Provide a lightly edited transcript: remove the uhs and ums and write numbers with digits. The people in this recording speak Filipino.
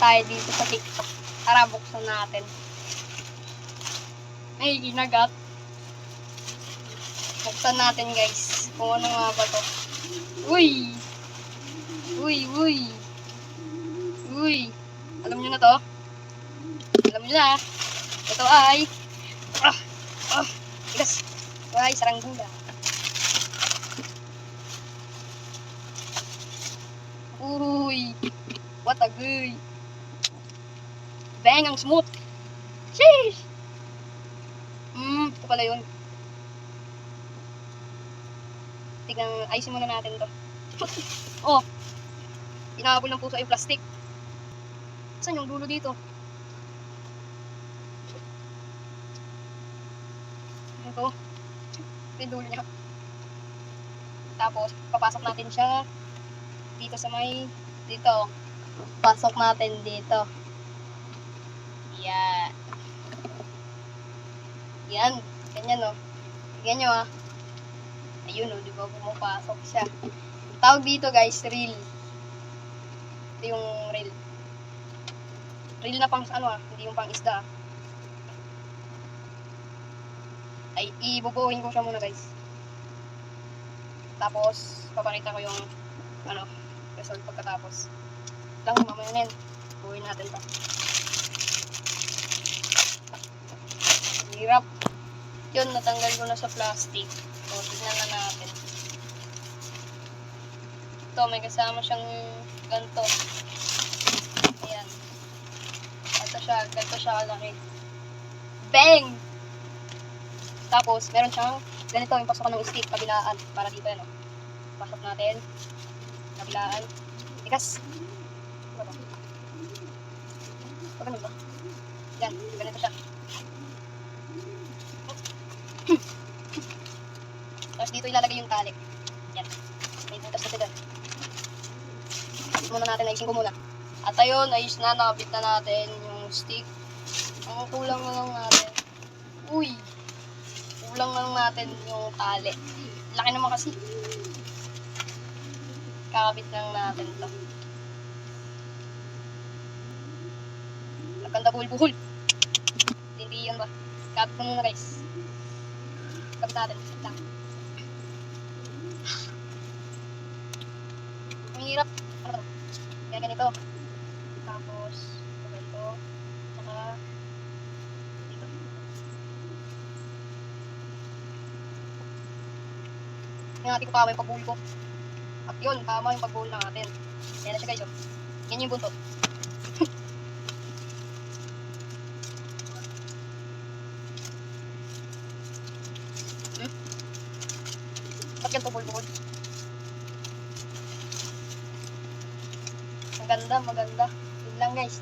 tayo dito sa TikTok. Tara, buksan natin. Ay, ginagat. Buksan natin, guys. Kung ano nga ba to. Uy! Uy, uy! Uy! Alam nyo na to? Alam nyo na. Ito ay... Tigas. Ito ay saranggula. Uy! What a good! Bang! Ang smooth! Sheesh! Ito pala yun. Tignan, ayusin muna natin to. Oh! Inaabol ng puso yung plastic. Saan yung dulo dito? Ito. Ito yung dulo niya. Tapos, papasok natin siya dito sa may, dito. Pasok natin dito. Yan. Yan. Ganyan, oh. Ganyan nyo, ah. Ayun, oh. Di ba pumapasok siya. Tawag dito, guys, reel. Ito yung reel. Reel na pang, ano, ah. Hindi yung pang isda, ah. Ay, ibubuhin ko siya muna, guys. Tapos, papakita ko yung, ano, result pagkatapos. Lang, mamaya na yun. Buhin natin pa. Hirap. Yun, natanggal ko na sa plastic. So, tignan na natin. Ito, may kasama siyang ganito. Ayan. Ganito siya kalaki. Bang! Tapos, meron siyang ganito, yung pasokan ng stick, kabilaan. Para dito, yan, o. Pasok natin. Kabilaan. Tigas. Ano ba? Ganun ba? Yan, ganito siya. Tapos dito ilalagay yung tali. Yan. May butas kasi dyan. Ayos muna natin, ayusin ko muna. At ayun, ayos na, nakabit na natin yung stick. Ang kulang na lang natin. Uy! Kulang na lang natin yung tali. Laki naman kasi. Kakabit lang natin to. Nagkanda buhol-buhol. Hindi yan ba? Kakabit mo muna, guys. Kakabit natin. Lang. Ang hirap. Ano to? Kaya ganito. Tapos, ganito. Saka, dito. Ingati ko tama yung pagbuhol ko. At yun, tama yung pagbuhol natin. Yan na siya, guys. Oh. Yan yung buntot. Ba't yan pabul-buhol? Maganda, maganda. Yun lang, guys.